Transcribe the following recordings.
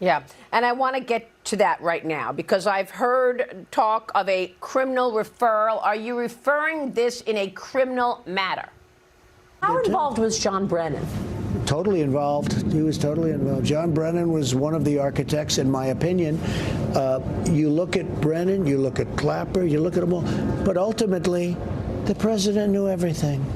Yeah, and I want to get to that right now because I've heard talk of a criminal referral. Are you referring this in a criminal matter? How involved was John Brennan? Totally involved. He was totally involved. John Brennan was one of the architects, in my opinion. You look at Brennan, you look at Clapper, you look at them all, but ultimately, the president knew everything.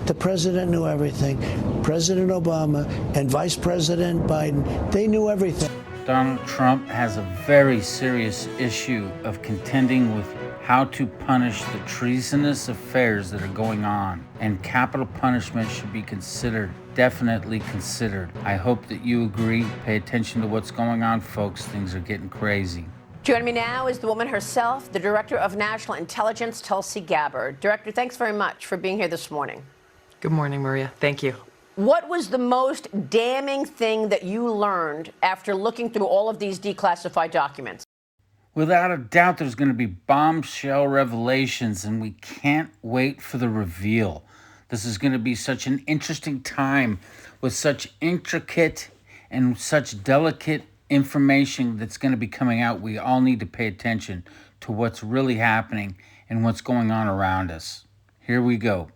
The president knew everything. President Obama and Vice President Biden, they knew everything. Donald Trump has a very serious issue of contending with how to punish the treasonous affairs that are going on, and capital punishment should be considered, definitely considered. I hope that you agree. Pay attention to what's going on, folks. Things are getting crazy. Joining me now is the woman herself, the Director of National Intelligence, Tulsi Gabbard. Director, thanks very much for being here this morning. Good morning, Maria. Thank you. What was the most damning thing that you learned after looking through all of these declassified documents? Without a doubt, there's going to be bombshell revelations, and we can't wait for the reveal. This is going to be such an interesting time with such intricate and such delicate information that's going to be coming out. We all need to pay attention to what's really happening and what's going on around us. Here we go.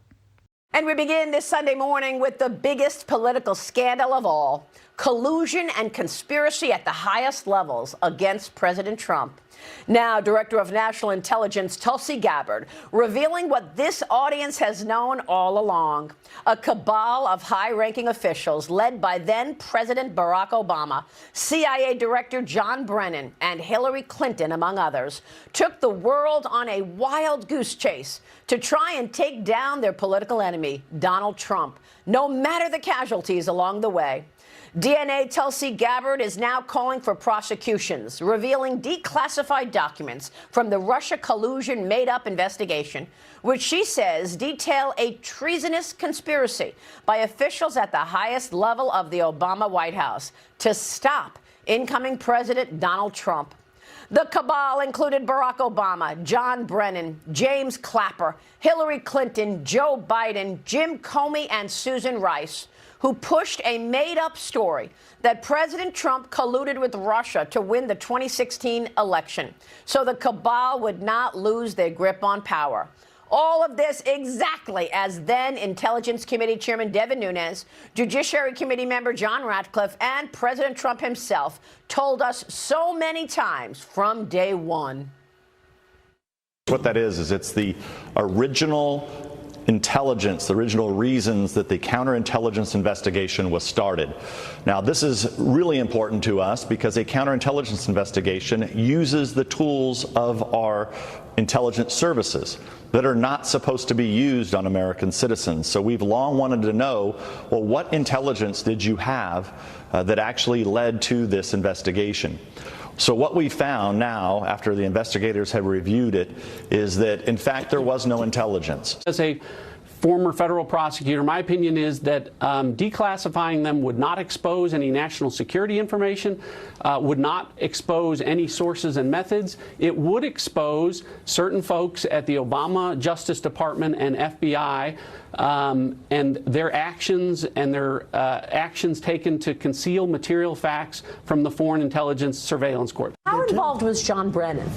And we begin this Sunday morning with the biggest political scandal of all, collusion and conspiracy at the highest levels against President Trump. Now, Director of National Intelligence Tulsi Gabbard revealing what this audience has known all along. A cabal of high-ranking officials led by then-President Barack Obama, CIA Director John Brennan, and Hillary Clinton, among others, took the world on a wild goose chase to try and take down their political enemy, Donald Trump, no matter the casualties along the way. DNA Tulsi Gabbard is now calling for prosecutions, revealing declassified documents from the Russia collusion made-up investigation, which she says detail a treasonous conspiracy by officials at the highest level of the Obama White House to stop incoming President Donald Trump. The cabal included Barack Obama, John Brennan, James Clapper, Hillary Clinton, Joe Biden, Jim Comey, and Susan Rice, who pushed a made-up story that President Trump colluded with Russia to win the 2016 election, so the cabal would not lose their grip on power. All of this exactly as then Intelligence Committee Chairman Devin Nunes, Judiciary Committee member John Ratcliffe, and President Trump himself told us so many times from day one. What that is it's the original intelligence, the original reasons that the counterintelligence investigation was started. Now, this is really important to us because a counterintelligence investigation uses the tools of our intelligence services that are not supposed to be used on American citizens. So we've long wanted to know, well, what intelligence did you have that actually led to this investigation? So what we found now, after the investigators have reviewed it, is that, in fact, there was no intelligence. As a former federal prosecutor, my opinion is that declassifying them would not expose any national security information, would not expose any sources and methods. It would expose certain folks at the Obama Justice Department and FBI and their actions taken to conceal material facts from the Foreign Intelligence Surveillance Court. How involved was John Brennan?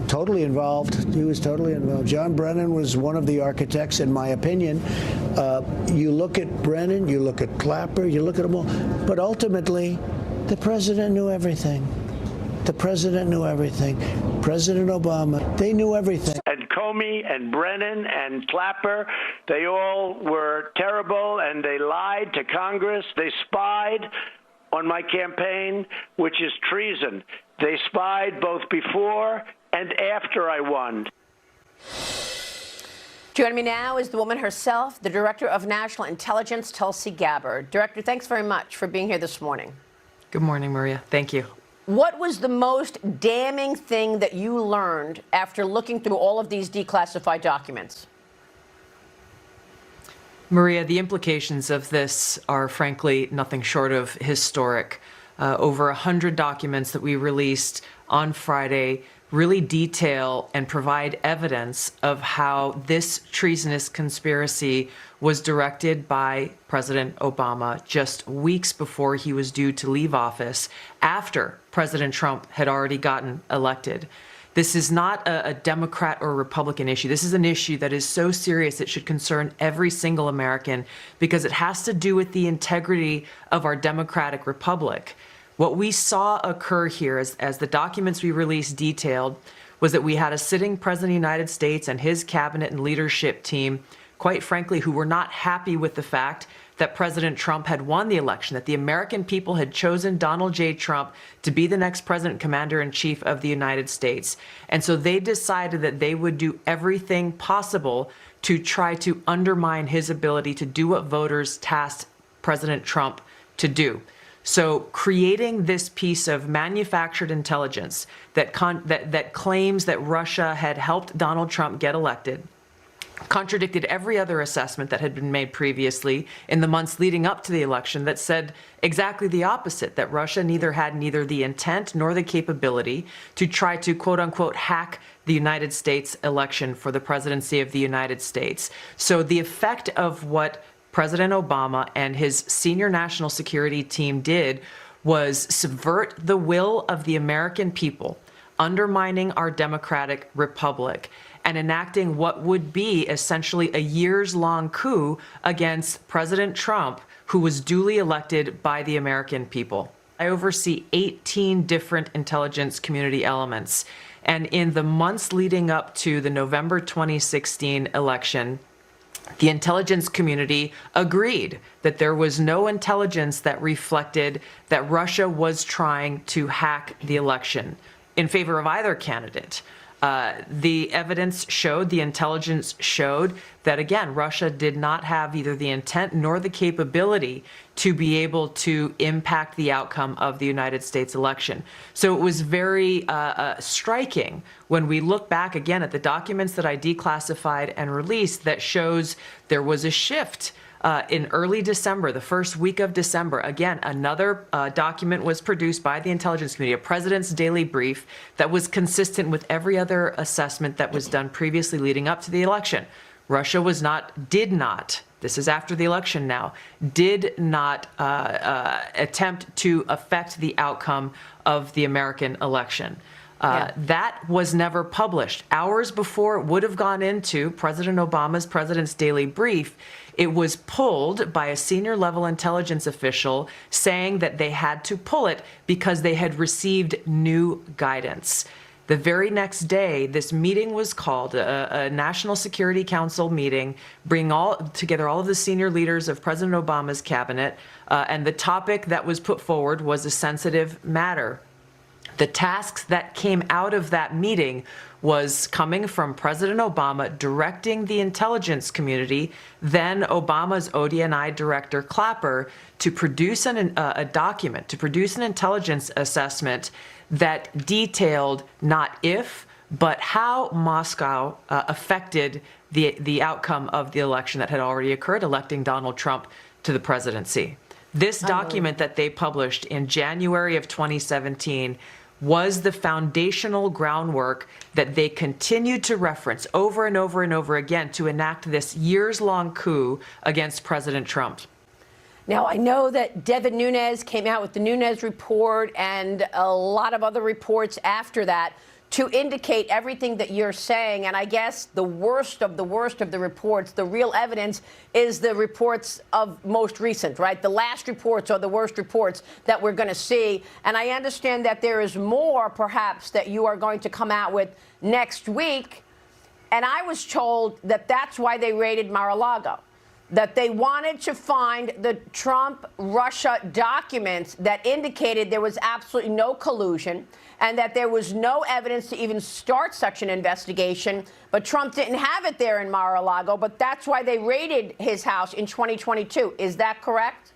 Totally involved. He was totally involved. John Brennan was one of the architects, in my opinion. You look at Brennan, you look at Clapper, you look at them all, but ultimately, the president knew everything. The president knew everything. President Obama, they knew everything. And Comey and Brennan and Clapper, they all were terrible, and they lied to Congress. They spied on my campaign, which is treason. They spied both before and after I won. Joining me now is the woman herself, the Director of National Intelligence, Tulsi Gabbard. Director, thanks very much for being here this morning. Good morning, Maria. Thank you. What was the most damning thing that you learned after looking through all of these declassified documents? Maria, the implications of this are frankly nothing short of historic. Over 100 documents that we released on Friday really detail and provide evidence of how this treasonous conspiracy was directed by President Obama just weeks before he was due to leave office, after President Trump had already gotten elected. This is not a Democrat or Republican issue. This is an issue that is so serious it should concern every single American, because it has to do with the integrity of our democratic republic. What we saw occur here, as the documents we released detailed, was that we had a sitting president of the United States and his cabinet and leadership team, quite frankly, who were not happy with the fact that President Trump had won the election, that the American people had chosen Donald J. Trump to be the next president commander-in-chief of the United States. And so they decided that they would do everything possible to try to undermine his ability to do what voters tasked President Trump to do. So creating this piece of manufactured intelligence that claims that Russia had helped Donald Trump get elected contradicted every other assessment that had been made previously in the months leading up to the election that said exactly the opposite, that Russia had neither the intent nor the capability to try to, quote unquote, hack the United States election for the presidency of the United States. So the effect of what President Obama and his senior national security team did was subvert the will of the American people, undermining our democratic republic, and enacting what would be essentially a years-long coup against President Trump, who was duly elected by the American people. I oversee 18 different intelligence community elements, and in the months leading up to the November 2016 election, the intelligence community agreed that there was no intelligence that reflected that Russia was trying to hack the election in favor of either candidate. The evidence showed, the intelligence showed that, again, Russia did not have either the intent nor the capability to be able to impact the outcome of the United States election. So it was very striking when we look back again at the documents that I declassified and released that shows there was a shift. In early December, the first week of December, again, another document was produced by the intelligence community, a president's daily brief that was consistent with every other assessment that was done previously leading up to the election. Russia did not, this is after the election now, did not attempt to affect the outcome of the American election. That was never published. Hours before it would have gone into President Obama's President's Daily Brief, it was pulled by a senior level intelligence official saying that they had to pull it because they had received new guidance. The very next day, this meeting was called, a National Security Council meeting, bringing together all of the senior leaders of President Obama's cabinet, and the topic that was put forward was a sensitive matter. The tasks that came out of that meeting was coming from President Obama directing the intelligence community, then Obama's DNI director Clapper, to produce a document, to produce an intelligence assessment that detailed not if, but how Moscow affected the outcome of the election that had already occurred, electing Donald Trump to the presidency. This document that they published in January of 2017 was the foundational groundwork that they continued to reference over and over and over again to enact this years-long coup against President Trump. Now, I know that Devin Nunes came out with the Nunes report and a lot of other reports after that to indicate everything that you're saying. And I guess the worst of the reports, the real evidence, is the reports of most recent, right? The last reports are the worst reports that we're going to see. And I understand that there is more, perhaps, that you are going to come out with next week. And I was told that that's why they raided Mar-a-Lago, that they wanted to find the Trump-Russia documents that indicated there was absolutely no collusion and that there was no evidence to even start such an investigation. But Trump didn't have it there in Mar-a-Lago, but that's why they raided his house in 2022. Is that correct?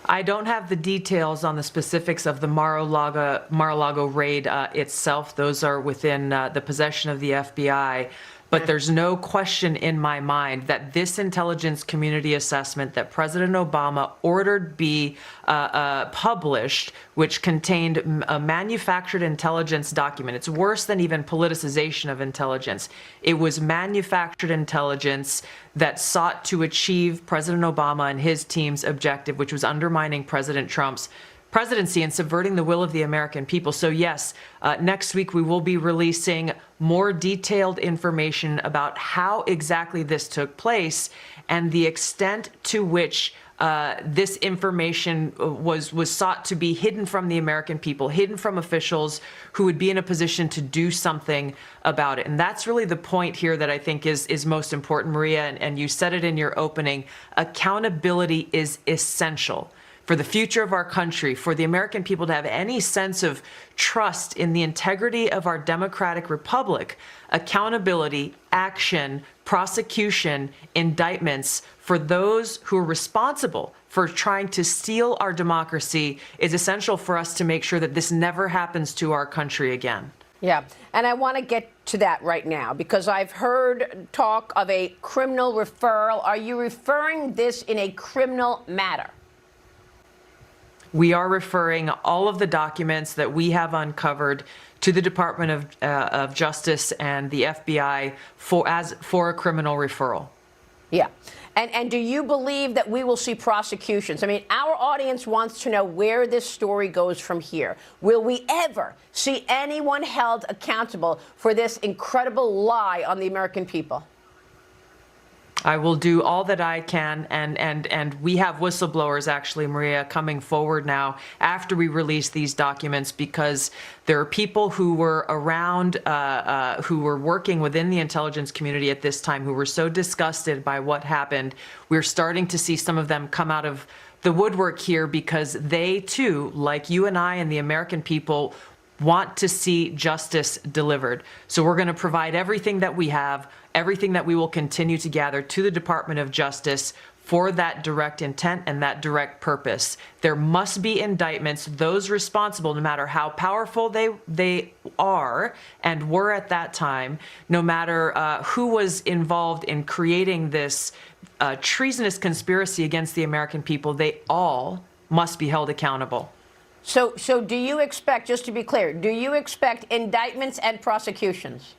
I don't have the details on the specifics of the Mar-a-Lago raid itself. Those are within the possession of the FBI. But there's no question in my mind that this intelligence community assessment that President Obama ordered be published, which contained a manufactured intelligence document. It's worse than even politicization of intelligence. It was manufactured intelligence that sought to achieve President Obama and his team's objective, which was undermining President Trump's presidency and subverting the will of the American people. So yes, next week we will be releasing more detailed information about how exactly this took place and the extent to which this information was sought to be hidden from the American people, hidden from officials who would be in a position to do something about it. And that's really the point here that I think is most important, Maria, and you said it in your opening. Accountability is essential for the future of our country, for the American people to have any sense of trust in the integrity of our democratic republic. Accountability, action, prosecution, indictments for those who are responsible for trying to steal our democracy is essential for us to make sure that this never happens to our country again. Yeah, and I want to get to that right now because I've heard talk of a criminal referral. Are you referring this in a criminal matter? We are referring all of the documents that we have uncovered to the Department of Justice and the FBI for a criminal referral. Yeah. And do you believe that we will see prosecutions? I mean, our audience wants to know where this story goes from here. Will we ever see anyone held accountable for this incredible lie on the American people? I will do all that I can, and we have whistleblowers, actually, Maria, coming forward now after we release these documents, because there are people who were around, who were working within the intelligence community at this time, who were so disgusted by what happened. We're starting to see some of them come out of the woodwork here because they, too, like you and I and the American people, want to see justice delivered. So we're going to provide everything that we have, everything that we will continue to gather to the Department of Justice for that direct intent and that direct purpose. There must be indictments, those responsible, no matter how powerful they are and were at that time, no matter who was involved in creating this treasonous conspiracy against the American people, they all must be held accountable. So do you expect, just to be clear, do you expect indictments and prosecutions?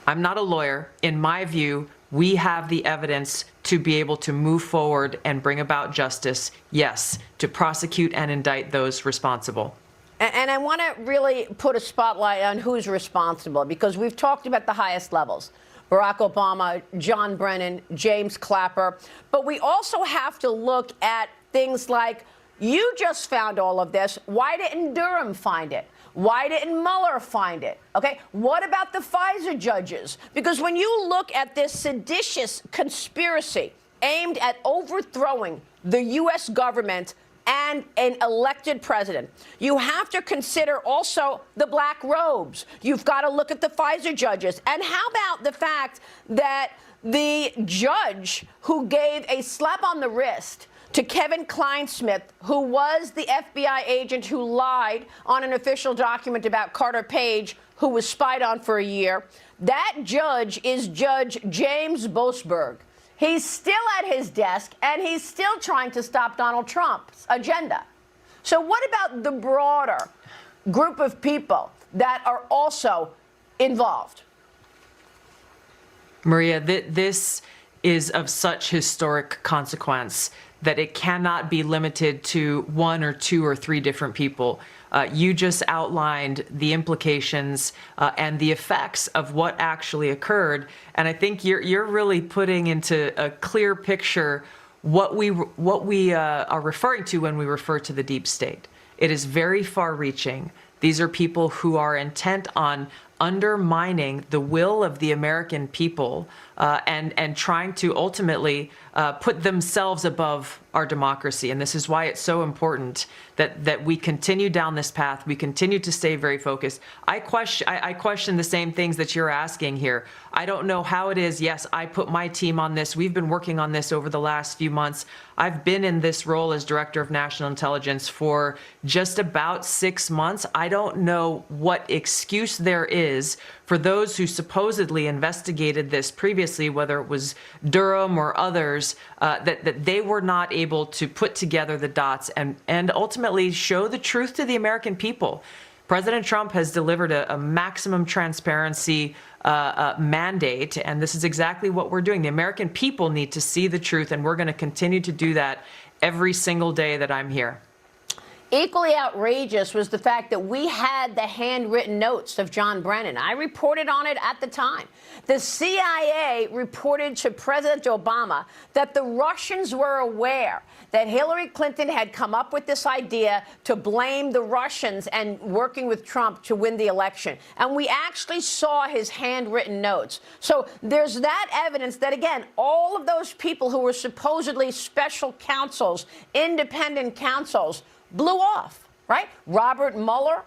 I'm not a lawyer. In my view, we have the evidence to be able to move forward and bring about justice, yes, to prosecute and indict those responsible. And I want to really put a spotlight on who's responsible, because we've talked about the highest levels. Barack Obama, John Brennan, James Clapper. But we also have to look at things like, you just found all of this. Why didn't Durham find it? Why didn't Mueller find it? Okay, what about the FISA judges? Because when you look at this seditious conspiracy aimed at overthrowing the U.S. government and an elected president, you have to consider also the black robes. You've got to look at the FISA judges. And how about the fact that the judge who gave a slap on the wrist to Kevin Kleinsmith, who was the FBI agent who lied on an official document about Carter Page, who was spied on for a year, that judge is Judge James Boasberg. He's still at his desk, and he's still trying to stop Donald Trump's agenda. So what about the broader group of people that are also involved? Maria, this is of such historic consequence that it cannot be limited to one or two or three different people. You just outlined the implications and the effects of what actually occurred, and I think you're really putting into a clear picture what we are referring to when we refer to the deep state. It is very far-reaching. These are people who are intent on undermining the will of the American people and trying to ultimately put themselves above our democracy. And this is why it's so important that we continue down this path. We continue to stay very focused. I question the same things that you're asking here. I don't know how it is. Yes, I put my team on this. We've been working on this over the last few months. I've been in this role as Director of National Intelligence for just about 6 months. I don't know what excuse there is is for those who supposedly investigated this previously, whether it was Durham or others, that they were not able to put together the dots and ultimately show the truth to the American people. President Trump has delivered a maximum transparency mandate, and this is exactly what we're doing. The American people need to see the truth, and we're going to continue to do that every single day that I'm here. Equally outrageous was the fact that we had the handwritten notes of John Brennan. I reported on it at the time. The CIA reported to President Obama that the Russians were aware that Hillary Clinton had come up with this idea to blame the Russians and working with Trump to win the election. And we actually saw his handwritten notes. So there's that evidence that, again, all of those people who were supposedly special counsels, independent counsels, blew off, right? Robert Mueller,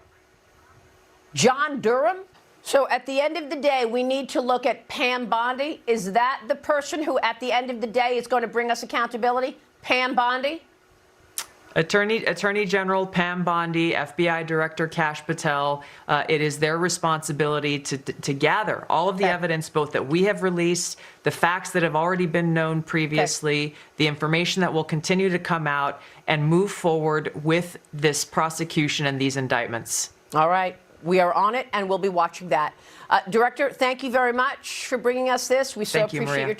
John Durham. So at the end of the day, we need to look at Pam Bondi. Is that the person who, at the end of the day, is going to bring us accountability? Pam Bondi? Attorney General Pam Bondi, FBI Director Kash Patel, it is their responsibility to gather all of the evidence, both that we have released, the facts that have already been known previously, the information that will continue to come out, and move forward with this prosecution and these indictments. All right. We are on it, and we'll be watching that. Director, thank you very much for bringing us this. We so appreciate your time.